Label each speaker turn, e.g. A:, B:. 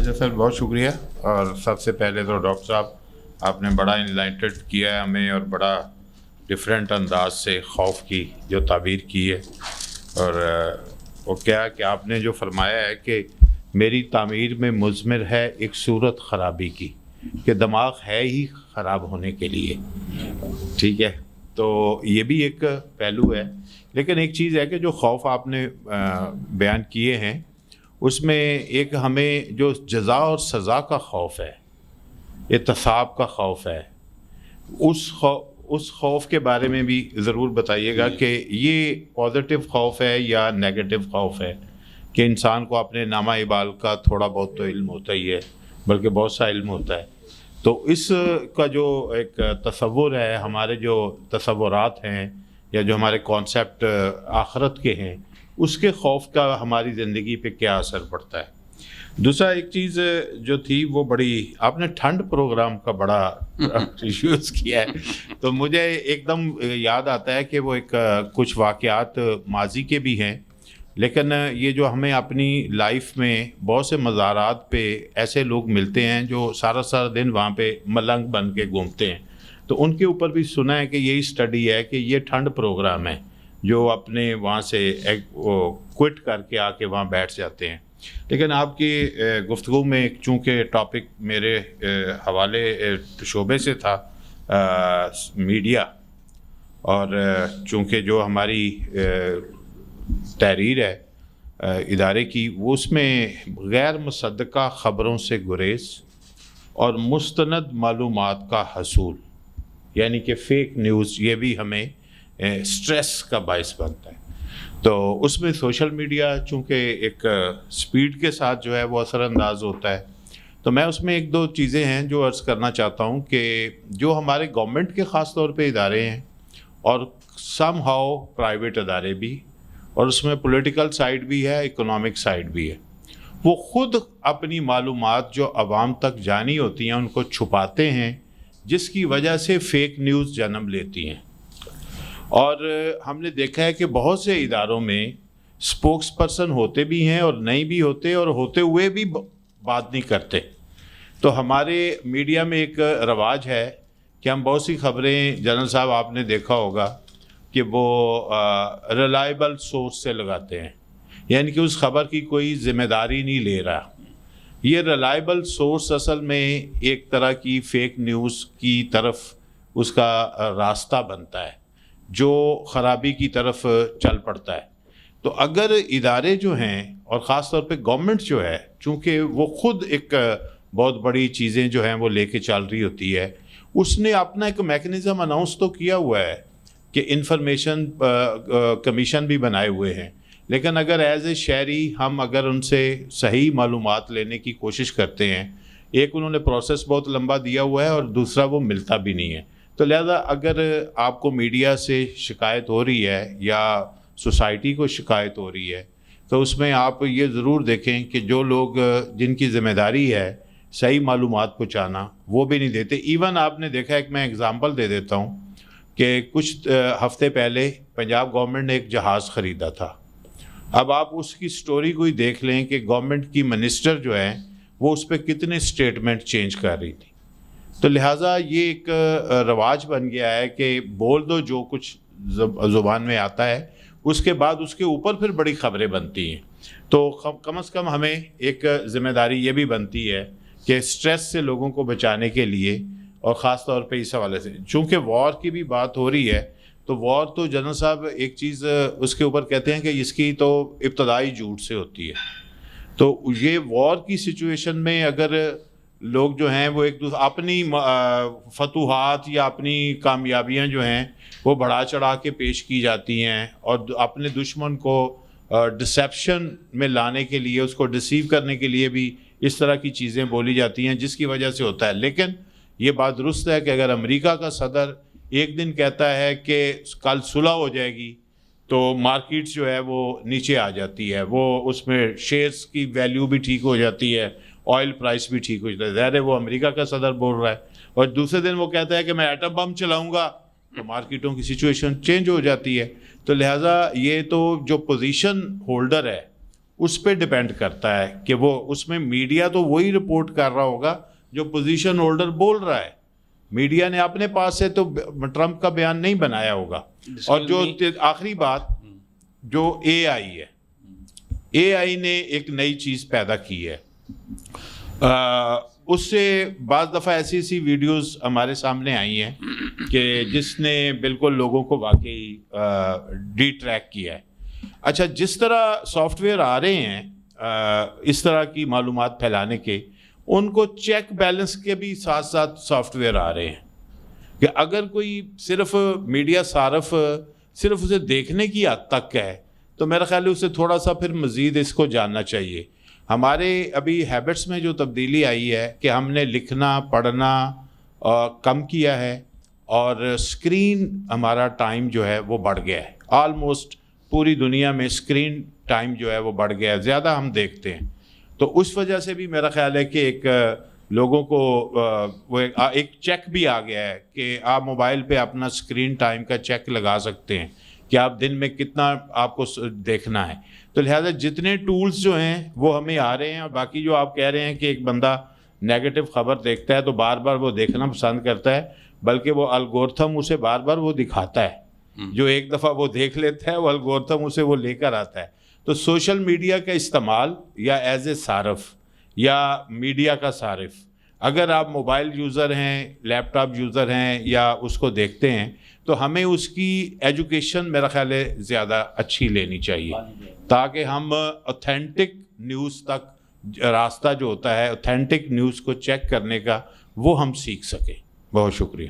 A: اچھا سر، بہت شکریہ. اور سب سے پہلے تو ڈاکٹر صاحب آپ نے بڑا انلائٹڈ کیا ہے ہمیں، اور بڑا ڈفرینٹ انداز سے خوف کی جو تعبیر کی ہے. اور وہ کیا کہ آپ نے جو فرمایا ہے کہ میری تعمیر میں مضمر ہے ایک صورت خرابی کی، کہ دماغ ہے ہی خراب ہونے کے لیے. ٹھیک ہے، تو یہ بھی ایک پہلو ہے. لیکن ایک چیز ہے کہ جو خوف آپ نے بیان کیے ہیں اس میں ایک ہمیں جو جزا اور سزا کا خوف ہے، احتساب کا خوف ہے، اس خوف کے بارے میں بھی ضرور بتائیے گا کہ یہ پازیٹیو خوف ہے یا نیگیٹو خوف ہے. کہ انسان کو اپنے نامہ اعمال کا تھوڑا بہت تو علم ہوتا ہی ہے، بلکہ بہت سا علم ہوتا ہے. تو اس کا جو ایک تصور ہے، ہمارے جو تصورات ہیں یا جو ہمارے کانسیپٹ آخرت کے ہیں، اس کے خوف کا ہماری زندگی پہ کیا اثر پڑتا ہے. دوسرا ایک چیز جو تھی وہ بڑی، آپ نے ٹھنڈ پروگرام کا بڑا ایشوز کیا ہے، تو مجھے ایک دم یاد آتا ہے کہ وہ ایک کچھ واقعات ماضی کے بھی ہیں، لیکن یہ جو ہمیں اپنی لائف میں بہت سے مزارات پہ ایسے لوگ ملتے ہیں جو سارا دن وہاں پہ ملنگ بن کے گھومتے ہیں. تو ان کے اوپر بھی سنا ہے کہ یہی اسٹڈی ہے کہ یہ ٹھنڈ پروگرام ہے جو اپنے وہاں سے کوئٹ کر کے آ کے وہاں بیٹھ جاتے ہیں. لیکن آپ کی گفتگو میں چونکہ ٹاپک میرے حوالے شعبے سے تھا میڈیا، اور چونکہ جو ہماری تحریر ہے ادارے کی، وہ اس میں غیر مصدقہ خبروں سے گریز اور مستند معلومات کا حصول، یعنی کہ فیک نیوز، یہ بھی ہمیں سٹریس کا باعث بنتا ہے. تو اس میں سوشل میڈیا چونکہ ایک سپیڈ کے ساتھ جو ہے وہ اثر انداز ہوتا ہے. تو میں اس میں ایک دو چیزیں ہیں جو عرض کرنا چاہتا ہوں کہ جو ہمارے گورنمنٹ کے خاص طور پہ ادارے ہیں اور سم ہاؤ پرائیویٹ ادارے بھی، اور اس میں پولیٹیکل سائیڈ بھی ہے، اکنامک سائیڈ بھی ہے، وہ خود اپنی معلومات جو عوام تک جانی ہوتی ہیں ان کو چھپاتے ہیں، جس کی وجہ سے فیک نیوز جنم لیتی ہیں. اور ہم نے دیکھا ہے کہ بہت سے اداروں میں اسپوکس پرسن ہوتے بھی ہیں اور نہیں بھی ہوتے، اور ہوتے ہوئے بھی بات نہیں کرتے. تو ہمارے میڈیا میں ایک رواج ہے کہ ہم بہت سی خبریں، جنرل صاحب آپ نے دیکھا ہوگا کہ وہ ریلائبل سورس سے لگاتے ہیں، یعنی کہ اس خبر کی کوئی ذمہ داری نہیں لے رہا. یہ ریلائبل سورس اصل میں ایک طرح کی فیک نیوز کی طرف اس کا راستہ بنتا ہے جو خرابی کی طرف چل پڑتا ہے. تو اگر ادارے جو ہیں اور خاص طور پہ گورنمنٹ جو ہے، چونکہ وہ خود ایک بہت بڑی چیزیں جو ہیں وہ لے کے چل رہی ہوتی ہے، اس نے اپنا ایک میکنزم اناؤنس تو کیا ہوا ہے کہ انفارمیشن کمیشن بھی بنائے ہوئے ہیں. لیکن اگر ایز اے شہری ہم اگر ان سے صحیح معلومات لینے کی کوشش کرتے ہیں، ایک انہوں نے پروسیس بہت لمبا دیا ہوا ہے اور دوسرا وہ ملتا بھی نہیں ہے. تو لہذا اگر آپ کو میڈیا سے شکایت ہو رہی ہے یا سوسائٹی کو شکایت ہو رہی ہے، تو اس میں آپ یہ ضرور دیکھیں کہ جو لوگ جن کی ذمہ داری ہے صحیح معلومات پہنچانا، وہ بھی نہیں دیتے. ایون آپ نے دیکھا، ایک میں اگزامپل دے دیتا ہوں کہ کچھ ہفتے پہلے پنجاب گورنمنٹ نے ایک جہاز خریدا تھا. اب آپ اس کی سٹوری کو ہی دیکھ لیں کہ گورنمنٹ کی منسٹر جو ہیں وہ اس پہ کتنے سٹیٹمنٹ چینج کر رہی تھی. تو لہٰذا یہ ایک رواج بن گیا ہے کہ بول دو جو کچھ زبان میں آتا ہے، اس کے بعد اس کے اوپر پھر بڑی خبریں بنتی ہیں. تو کم از کم ہمیں ایک ذمہ داری یہ بھی بنتی ہے کہ سٹریس سے لوگوں کو بچانے کے لیے، اور خاص طور پہ اس حوالے سے چونکہ وار کی بھی بات ہو رہی ہے، تو وار تو جنرل صاحب ایک چیز اس کے اوپر کہتے ہیں کہ اس کی تو ابتدائی جھوٹ سے ہوتی ہے. تو یہ وار کی سچویشن میں اگر لوگ جو ہیں وہ ایک دوسرے اپنی فتوحات یا اپنی کامیابیاں جو ہیں وہ بڑھا چڑھا کے پیش کی جاتی ہیں، اور اپنے دشمن کو ڈسیپشن میں لانے کے لیے، اس کو ڈسیو کرنے کے لیے بھی اس طرح کی چیزیں بولی جاتی ہیں، جس کی وجہ سے ہوتا ہے. لیکن یہ بات درست ہے کہ اگر امریکہ کا صدر ایک دن کہتا ہے کہ کل صلح ہو جائے گی، تو مارکیٹس جو ہے وہ نیچے آ جاتی ہے، وہ اس میں شیئرز کی ویلیو بھی ٹھیک ہو جاتی ہے، آئل پرائس بھی ٹھیک ہو جاتا ہے. ظاہر ہے وہ امریکہ کا صدر بول رہا ہے، اور دوسرے دن وہ کہتا ہے کہ میں ایٹم بم چلاؤں گا، تو مارکیٹوں کی سچویشن چینج ہو جاتی ہے. تو لہٰذا یہ تو جو پوزیشن ہولڈر ہے اس پہ ڈپینڈ کرتا ہے کہ وہ اس میں میڈیا تو وہی رپورٹ کر رہا ہوگا جو پوزیشن ہولڈر بول رہا ہے. میڈیا نے اپنے پاس سے تو ٹرمپ کا بیان نہیں بنایا ہوگا. اور جو آخری بات جو اے آئی ہے, اے آئی نے ایک نئی چیز پیدا کی ہے. اس سے بعض دفعہ ایسی ویڈیوز ہمارے سامنے آئی ہیں کہ جس نے بالکل لوگوں کو واقعی ڈی ٹریک کیا ہے. اچھا, جس طرح سافٹ ویئر آ رہے ہیں اس طرح کی معلومات پھیلانے کے, ان کو چیک بیلنس کے بھی ساتھ ساتھ سافٹ ویئر آ رہے ہیں کہ اگر کوئی صرف میڈیا صارف صرف اسے دیکھنے کی حد تک ہے تو میرا خیال ہے اسے تھوڑا سا پھر مزید اس کو جاننا چاہیے. ہمارے ابھی ہیبٹس میں جو تبدیلی آئی ہے کہ ہم نے لکھنا پڑھنا کم کیا ہے اور اسکرین ہمارا ٹائم جو ہے وہ بڑھ گیا ہے. آلموسٹ پوری دنیا میں اسکرین ٹائم جو ہے وہ بڑھ گیا ہے, زیادہ ہم دیکھتے ہیں. تو اس وجہ سے بھی میرا خیال ہے کہ ایک لوگوں کو وہ ایک چیک بھی آ گیا ہے کہ آپ موبائل پہ اپنا اسکرین ٹائم کا چیک لگا سکتے ہیں کہ آپ دن میں کتنا آپ کو دیکھنا ہے. تو لہٰذا جتنے ٹولز جو ہیں وہ ہمیں آ رہے ہیں, اور باقی جو آپ کہہ رہے ہیں کہ ایک بندہ نیگیٹو خبر دیکھتا ہے تو بار بار وہ دیکھنا پسند کرتا ہے, بلکہ وہ الگورتھم اسے بار بار وہ دکھاتا ہے. جو ایک دفعہ وہ دیکھ لیتا ہے وہ الگورتھم اسے وہ لے کر آتا ہے. تو سوشل میڈیا کا استعمال یا ایز اے صارف یا میڈیا کا صارف, اگر آپ موبائل یوزر ہیں, لیپ ٹاپ یوزر ہیں یا اس کو دیکھتے ہیں, تو ہمیں اس کی ایجوکیشن میرا خیال ہے زیادہ اچھی لینی چاہیے تاکہ ہم اوتھینٹک نیوز تک راستہ جو ہوتا ہے اوتھینٹک نیوز کو چیک کرنے کا وہ ہم سیکھ سکیں. بہت شکریہ.